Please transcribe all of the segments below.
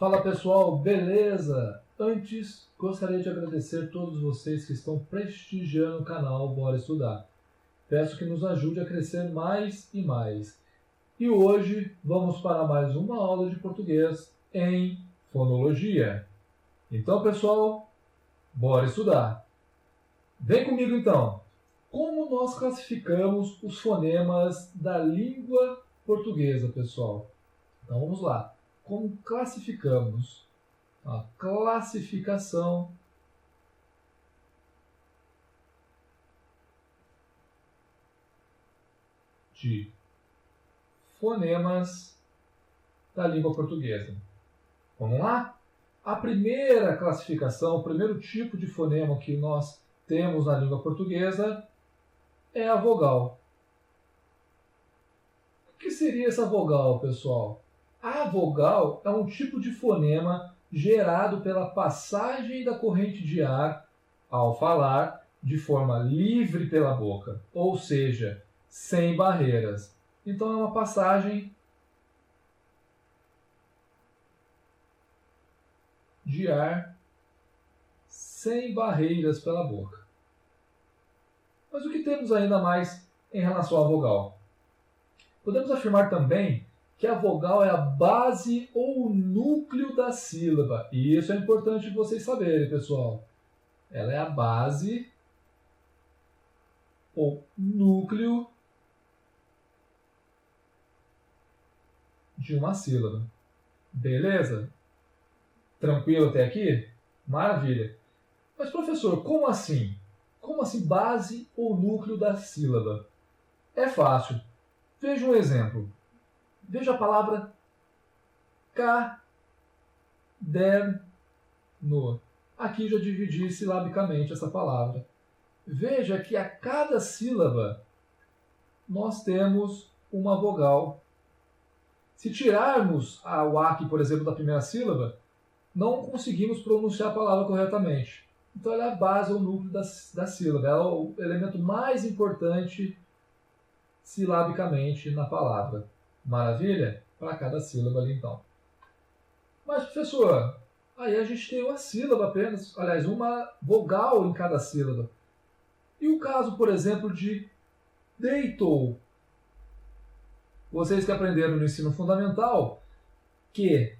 Fala pessoal, beleza? Antes, gostaria de agradecer a todos vocês que estão prestigiando o canal Bora Estudar. Peço que nos ajude a crescer mais e mais. E hoje vamos para mais uma aula de português em fonologia. Então pessoal, bora estudar! Vem comigo então! Como nós classificamos os fonemas da língua portuguesa, pessoal? Então vamos lá. Como classificamos? A classificação de fonemas da língua portuguesa. Vamos lá? A primeira classificação, o primeiro tipo de fonema que nós temos na língua portuguesa é a vogal. O que seria essa vogal, pessoal? A vogal é um tipo de fonema gerado pela passagem da corrente de ar ao falar de forma livre pela boca, ou seja, sem barreiras. Então é uma passagem de ar sem barreiras pela boca. Mas o que temos ainda mais em relação à vogal? Podemos afirmar também que a vogal é a base ou o núcleo da sílaba. E isso é importante vocês saberem, pessoal. Ela é a base ou núcleo de uma sílaba. Beleza? Tranquilo até aqui? Maravilha. Mas, professor, como assim? Como assim base ou núcleo da sílaba? É fácil. Veja um exemplo. Veja a palavra caderno. Aqui já dividi silabicamente essa palavra. Veja que a cada sílaba nós temos uma vogal. Se tirarmos o A aqui, por exemplo, da primeira sílaba, não conseguimos pronunciar a palavra corretamente. Então ela é a base ou núcleo da sílaba. Ela é o elemento mais importante silabicamente na palavra. Maravilha? Para cada sílaba ali, então. Mas, professor, aí a gente tem uma sílaba apenas. Aliás, uma vogal em cada sílaba. E o caso, por exemplo, de deitou? Vocês que aprenderam no ensino fundamental que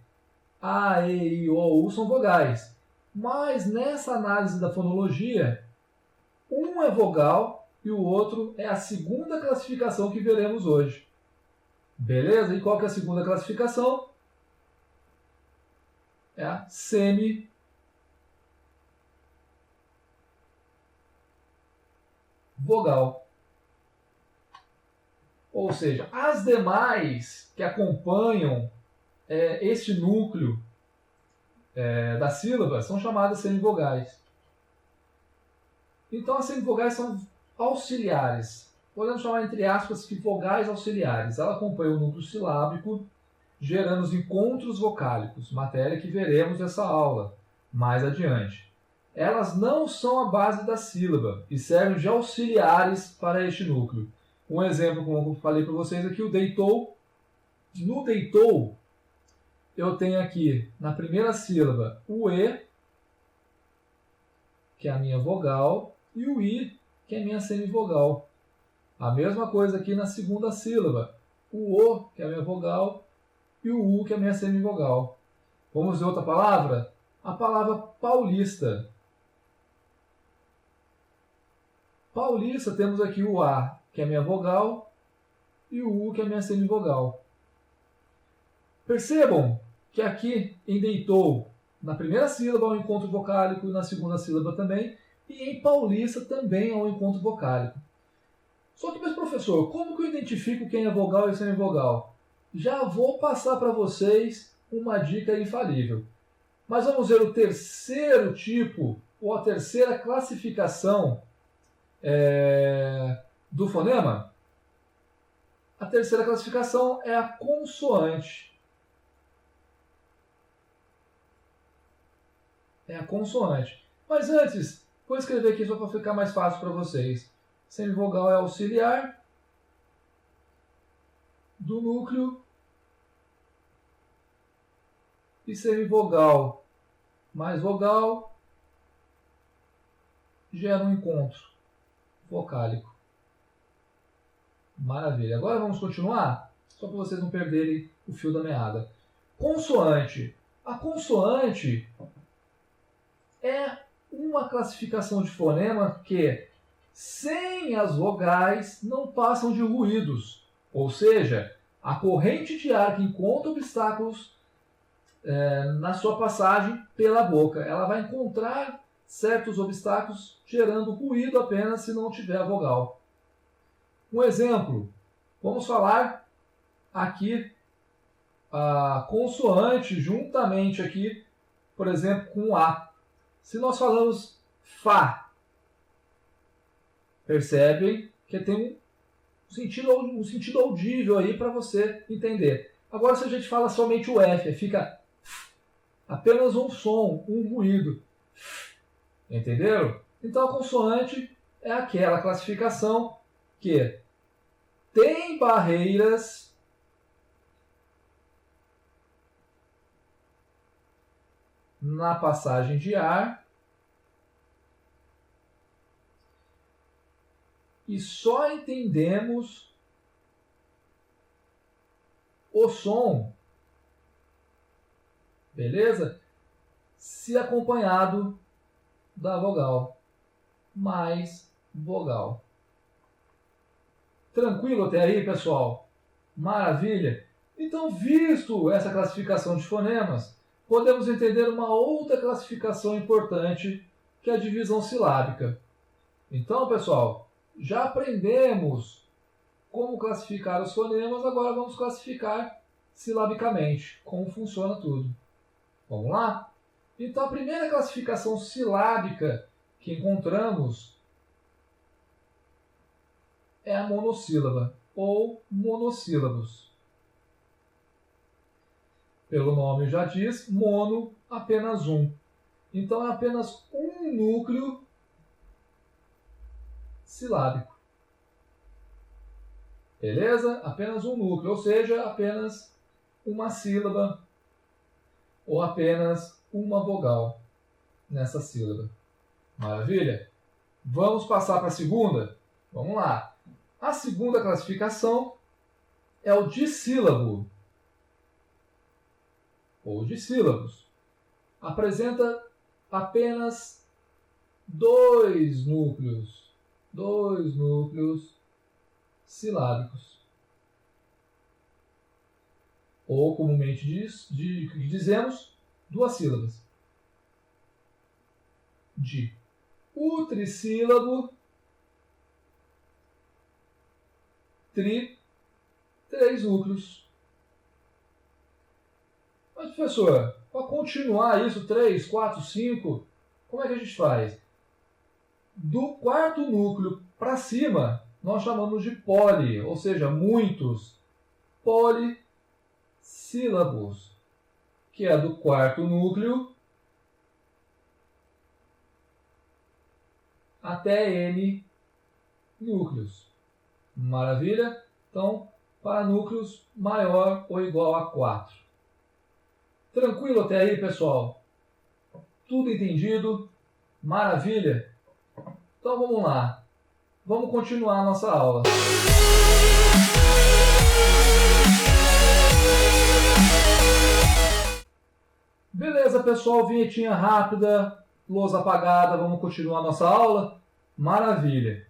A, E, I, O, U são vogais. Mas nessa análise da fonologia, um é vogal e o outro é a segunda classificação que veremos hoje. Beleza? E qual que é a segunda classificação? É a semivogal. Ou seja, as demais que acompanham este núcleo da sílaba são chamadas semivogais. Então, as semivogais são auxiliares. Podemos chamar, entre aspas, que vogais auxiliares. Ela acompanha o núcleo silábico, gerando os encontros vocálicos, matéria que veremos nessa aula mais adiante. Elas não são a base da sílaba e servem de auxiliares para este núcleo. Um exemplo, como eu falei para vocês aqui, o deitou. No deitou, eu tenho aqui na primeira sílaba o E, que é a minha vogal, e o I, que é a minha semivogal. A mesma coisa aqui na segunda sílaba. O O, que é a minha vogal, e o U, que é a minha semivogal. Vamos ver outra palavra? A palavra paulista. Paulista, temos aqui o A, que é a minha vogal, e o U, que é a minha semivogal. Percebam que aqui em deitou, na primeira sílaba há um encontro vocálico e na segunda sílaba também, e em paulista também há um encontro vocálico. Só que, mas professor, como que eu identifico quem é vogal e semivogal? Já vou passar para vocês uma dica infalível. Mas vamos ver o terceiro tipo, ou a terceira classificação do fonema? A terceira classificação é a consoante. É a consoante. Mas antes, vou escrever aqui só para ficar mais fácil para vocês. Semivogal é auxiliar do núcleo e semivogal mais vogal gera um encontro vocálico. Maravilha. Agora vamos continuar? Só para vocês não perderem o fio da meada. Consoante. A consoante é uma classificação de fonema que, sem as vogais, não passam de ruídos. Ou seja, a corrente de ar que encontra obstáculos na sua passagem pela boca, ela vai encontrar certos obstáculos gerando ruído apenas se não tiver a vogal. Um exemplo, vamos falar aqui a consoante juntamente aqui, por exemplo, com o A. Se nós falamos Fá, percebem que tem um sentido audível aí para você entender. Agora, se a gente fala somente o F, fica apenas um som, um ruído. Entenderam? Então, a consoante é aquela classificação que tem barreiras na passagem de ar e só entendemos o som, beleza? Se acompanhado da vogal, mais vogal. Tranquilo até aí, pessoal? Maravilha! Então, visto essa classificação de fonemas, podemos entender uma outra classificação importante, que é a divisão silábica. Então, pessoal, já aprendemos como classificar os fonemas, agora vamos classificar silabicamente, como funciona tudo. Vamos lá? Então, a primeira classificação silábica que encontramos é a monossílaba, ou monossílabos. Pelo nome já diz, mono, apenas um. Então, é apenas um núcleo silábico. Beleza? Apenas um núcleo, ou seja, apenas uma sílaba ou apenas uma vogal nessa sílaba. Maravilha? Vamos passar para a segunda? Vamos lá. A segunda classificação é o dissílabo, ou dissílabos. Apresenta apenas dois núcleos silábicos. Ou, comumente dizemos, duas sílabas. De o trissílabo, três núcleos. Mas, professor, para continuar isso, 3, 4, 5, como é que a gente faz? Do quarto núcleo para cima, nós chamamos de poli, ou seja, muitos polissílabos, que é do quarto núcleo até N núcleos. Maravilha? Então, para núcleos maior ou igual a 4. Tranquilo até aí, pessoal? Tudo entendido? Maravilha? Então vamos lá. Vamos continuar a nossa aula. Beleza, pessoal? Vinhetinha rápida, luz apagada. Vamos continuar a nossa aula? Maravilha!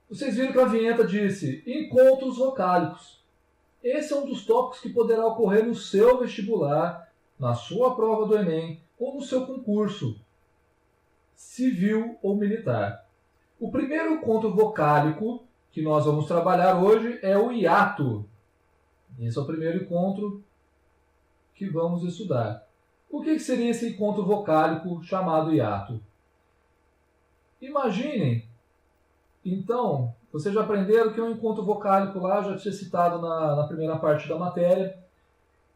Vocês viram que a vinheta disse encontros vocálicos. Esse é um dos tópicos que poderá ocorrer no seu vestibular, na sua prova do Enem ou no seu concurso civil ou militar. O primeiro encontro vocálico que nós vamos trabalhar hoje é o hiato. Esse é o primeiro encontro que vamos estudar. O que seria esse encontro vocálico chamado hiato? Imaginem, então, vocês já aprenderam que é um encontro vocálico lá, já tinha citado na primeira parte da matéria.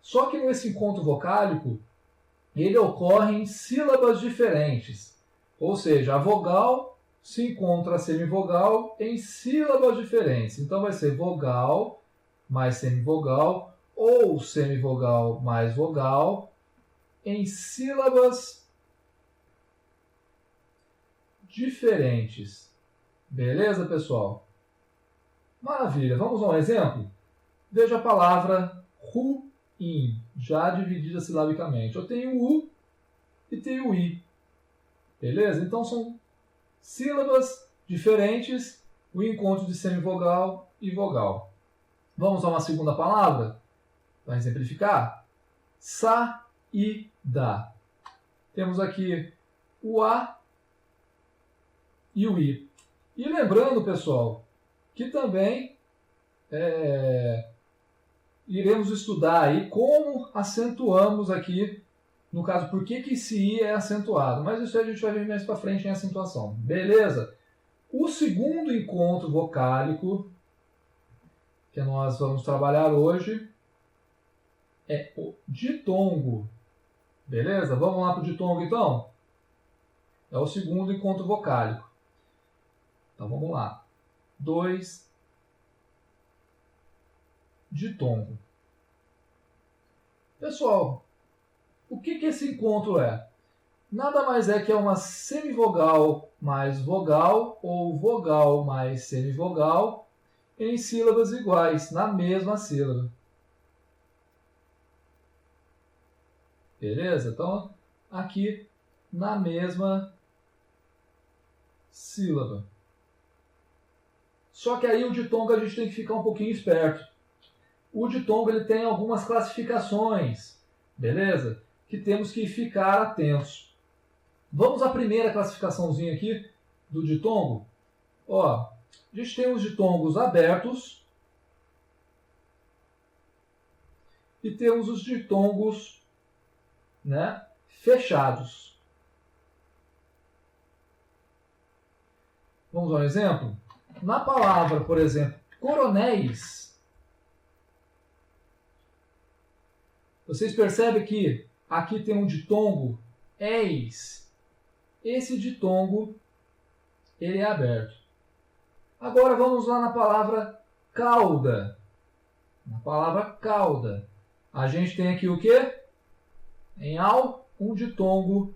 Só que nesse encontro vocálico, ele ocorre em sílabas diferentes. Ou seja, a vogal se encontra a semivogal em sílabas diferentes. Então vai ser vogal mais semivogal ou semivogal mais vogal em sílabas diferentes. Beleza, pessoal? Maravilha. Vamos a um exemplo? Veja a palavra ruim, já dividida silabicamente. Eu tenho U e tenho I. Beleza? Então são sílabas diferentes, o encontro de semivogal e vogal. Vamos a uma segunda palavra? Para exemplificar. Saída. Temos aqui o A e o I. E lembrando, pessoal, que também iremos estudar aí como acentuamos aqui, no caso, por que esse I é acentuado. Mas isso a gente vai ver mais para frente em acentuação. Beleza? O segundo encontro vocálico que nós vamos trabalhar hoje é o ditongo. Beleza? Vamos lá para o ditongo, então? É o segundo encontro vocálico. Então, vamos lá. 2, ditongo. Pessoal, o que esse encontro é? Nada mais é que é uma semivogal mais vogal ou vogal mais semivogal em sílabas iguais, na mesma sílaba. Beleza? Então, aqui na mesma sílaba. Só que aí o ditongo a gente tem que ficar um pouquinho esperto. O ditongo ele tem algumas classificações, beleza? Que temos que ficar atentos. Vamos à primeira classificaçãozinha aqui do ditongo. Ó, a gente tem os ditongos abertos e temos os ditongos, né, fechados. Vamos a um exemplo? Na palavra, por exemplo, coronéis, vocês percebem que aqui tem um ditongo éis. Esse ditongo ele é aberto. Agora vamos lá na palavra cauda. Na palavra cauda, a gente tem aqui o quê? Em ao, um ditongo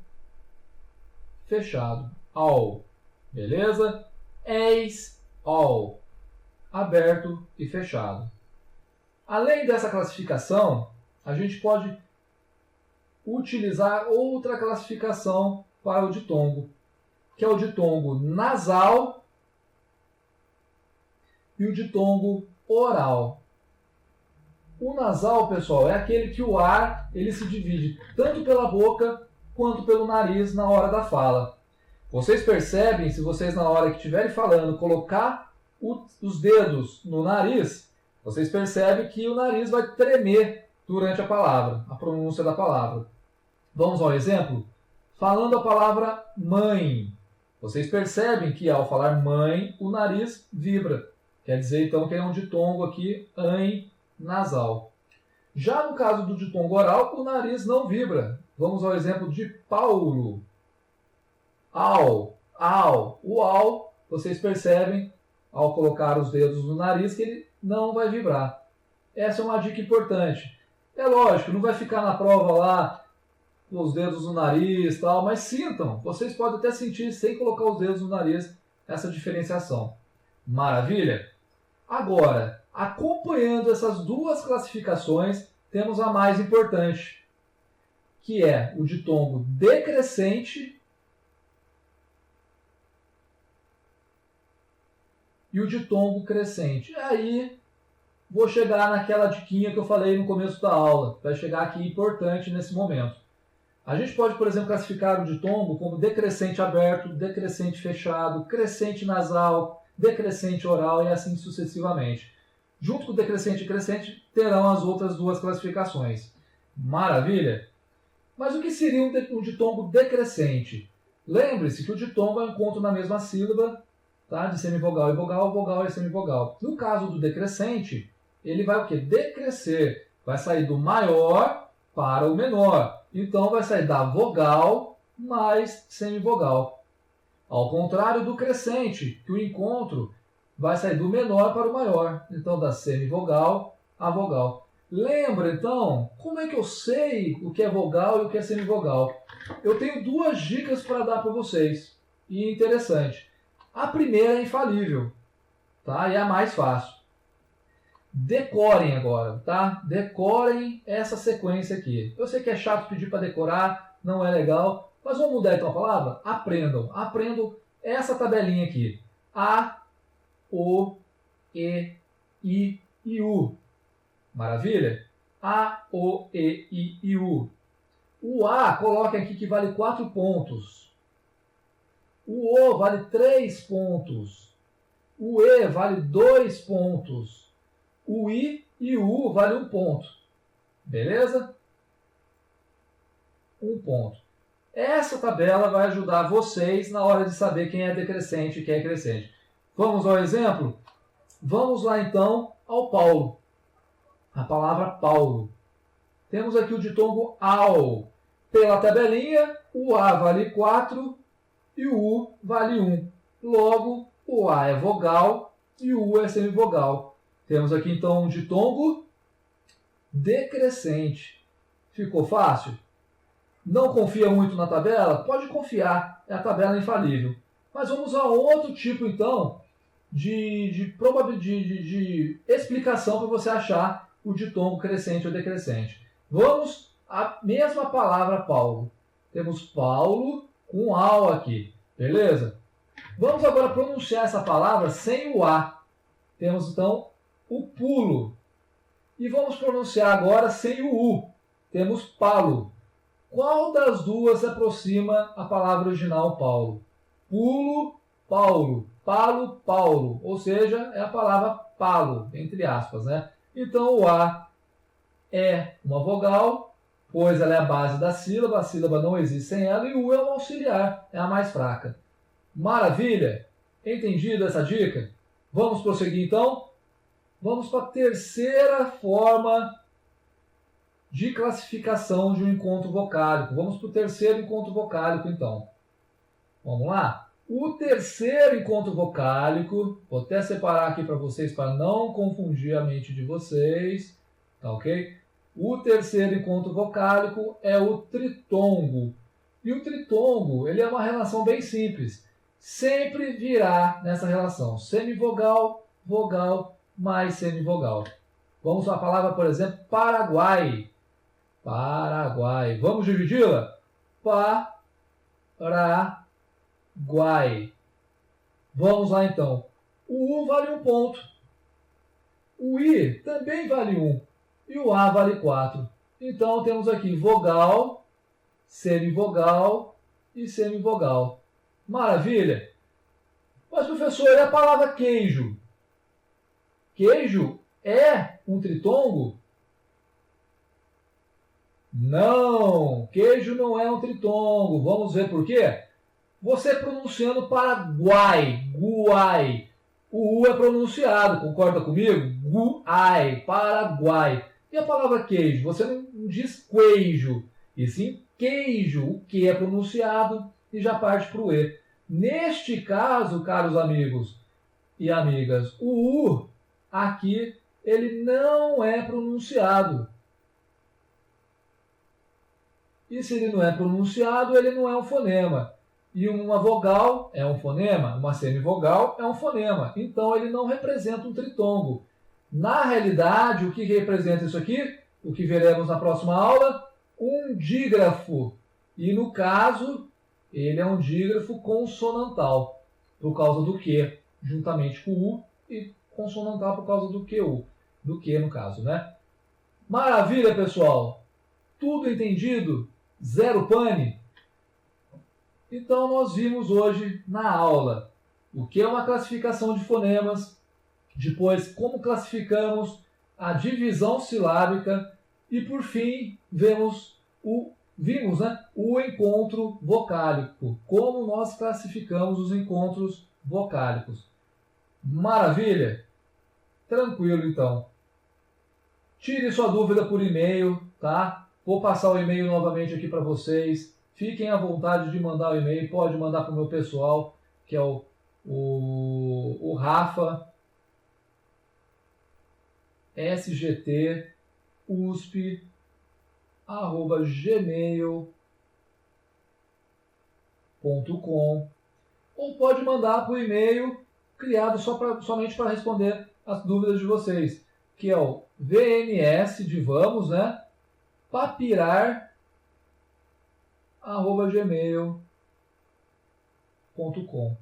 fechado. Ao. Beleza? Eis, all. Aberto e fechado. Além dessa classificação, a gente pode utilizar outra classificação para o ditongo, que é o ditongo nasal e o ditongo oral. O nasal, pessoal, é aquele que o ar ele se divide tanto pela boca quanto pelo nariz na hora da fala. Vocês percebem, se vocês na hora que estiverem falando colocar os dedos no nariz, vocês percebem que o nariz vai tremer durante a palavra, a pronúncia da palavra. Vamos ao exemplo? Falando a palavra mãe. Vocês percebem que ao falar mãe, o nariz vibra. Quer dizer, então, que é um ditongo aqui, an nasal. Já no caso do ditongo oral, o nariz não vibra. Vamos ao exemplo de Paulo. Ao. O ao, vocês percebem, ao colocar os dedos no nariz, que ele não vai vibrar. Essa é uma dica importante. É lógico, não vai ficar na prova lá com os dedos no nariz, tal, mas sintam. Vocês podem até sentir, sem colocar os dedos no nariz, essa diferenciação. Maravilha? Agora, acompanhando essas duas classificações, temos a mais importante, que é o ditongo decrescente e o ditongo crescente. E aí, vou chegar naquela diquinha que eu falei no começo da aula. Vai chegar aqui importante nesse momento. A gente pode, por exemplo, classificar o ditongo como decrescente aberto, decrescente fechado, crescente nasal, decrescente oral e assim sucessivamente. Junto com o decrescente e crescente, terão as outras duas classificações. Maravilha? Mas o que seria um ditongo decrescente? Lembre-se que o ditongo é um encontro na mesma sílaba, tá? De semivogal e vogal, vogal e semivogal. No caso do decrescente, ele vai o quê? Decrescer. Vai sair do maior para o menor. Então, vai sair da vogal mais semivogal. Ao contrário do crescente, que o encontro vai sair do menor para o maior. Então, da semivogal a vogal. Lembra, então, como é que eu sei o que é vogal e o que é semivogal? Eu tenho duas dicas para dar para vocês, e interessante. A primeira é infalível, tá? E é a mais fácil. Decorem agora, tá? Decorem essa sequência aqui. Eu sei que é chato pedir para decorar, não é legal, mas vamos mudar então a palavra? Aprendam. Aprendam essa tabelinha aqui. A, O, E, I e U. Maravilha? A, O, E, I, U. O A, coloquem aqui que vale 4 pontos. O O vale 3 pontos. O E vale 2 pontos. O I e o U vale 1 ponto. Beleza? 1 ponto. Essa tabela vai ajudar vocês na hora de saber quem é decrescente e quem é crescente. Vamos ao exemplo? Vamos lá então ao Paulo. A palavra Paulo. Temos aqui o ditongo ao. Pela tabelinha, o A vale 4 e o U vale 1. Logo, o A é vogal e o U é semivogal. Temos aqui então um ditongo decrescente. Ficou fácil? Não confia muito na tabela? Pode confiar, é a tabela infalível. Mas vamos a outro tipo então de explicação para você achar o ditongo crescente ou decrescente. Vamos à mesma palavra Paulo. Temos Paulo com ao aqui, beleza? Vamos agora pronunciar essa palavra sem o A. Temos então o pulo. E vamos pronunciar agora sem o U. Temos palo. Qual das duas se aproxima a palavra original Paulo? Pulo, Paulo. Palo, Paulo. Ou seja, é a palavra palo, entre aspas, né? Então o A é uma vogal, pois ela é a base da sílaba. A sílaba não existe sem ela. E o U é um auxiliar, é a mais fraca. Maravilha? Entendido essa dica? Vamos prosseguir então? Vamos para a terceira forma de classificação de um encontro vocálico. Vamos para o terceiro encontro vocálico, então. Vamos lá? O terceiro encontro vocálico, vou até separar aqui para vocês, para não confundir a mente de vocês, tá ok? O terceiro encontro vocálico é o tritongo. E o tritongo, ele é uma relação bem simples. Sempre virá nessa relação semivogal, vogal, mais semivogal. Vamos à palavra, por exemplo, Paraguai. Paraguai. Vamos dividi-la? Paraguai. Vamos lá então. O U vale 1 ponto. O I também vale 1. E o A vale 4. Então temos aqui vogal, semivogal e semivogal. Maravilha? Mas professor, e a palavra queijo? Queijo é um tritongo? Não, queijo não é um tritongo. Vamos ver por quê? Você pronunciando Paraguai, guai. O U é pronunciado, concorda comigo? Guai, Paraguai. E a palavra queijo? Você não diz queijo, e sim queijo. O que é pronunciado e já parte para o E. Neste caso, caros amigos e amigas, o U aqui ele não é pronunciado. E se ele não é pronunciado, ele não é um fonema. E uma vogal é um fonema, uma semivogal é um fonema. Então ele não representa um tritongo. Na realidade, o que representa isso aqui? O que veremos na próxima aula? Um dígrafo. E no caso, ele é um dígrafo consonantal, por causa do que, juntamente com o U, e consonantal por causa do QU, do que no caso, né? Maravilha, pessoal! Tudo entendido? Zero pane? Então nós vimos hoje na aula o que é uma classificação de fonemas, depois como classificamos a divisão silábica e por fim vimos o encontro vocálico, como nós classificamos os encontros vocálicos. Maravilha? Tranquilo então. Tire sua dúvida por e-mail, tá? Vou passar o e-mail novamente aqui para vocês. Fiquem à vontade de mandar o e-mail. Pode mandar para o meu pessoal, que é o Rafa, SGT, usp@gmail.com, ou pode mandar para o e-mail criado somente para responder as dúvidas de vocês, que é o VMS de vamos, né? papirar@gmail.com.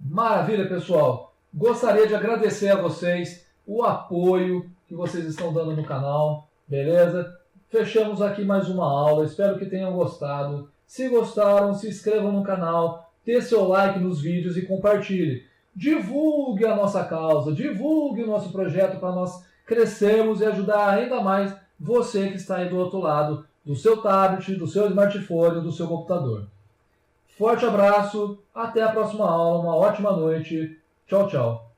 Maravilha, pessoal! Gostaria de agradecer a vocês o apoio que vocês estão dando no canal, beleza? Fechamos aqui mais uma aula, espero que tenham gostado. Se gostaram, se inscrevam no canal, dê seu like nos vídeos e compartilhe. Divulgue a nossa causa, divulgue o nosso projeto para nós crescermos e ajudar ainda mais você que está aí do outro lado do seu tablet, do seu smartphone, do seu computador. Forte abraço, até a próxima aula, uma ótima noite. Tchau, tchau.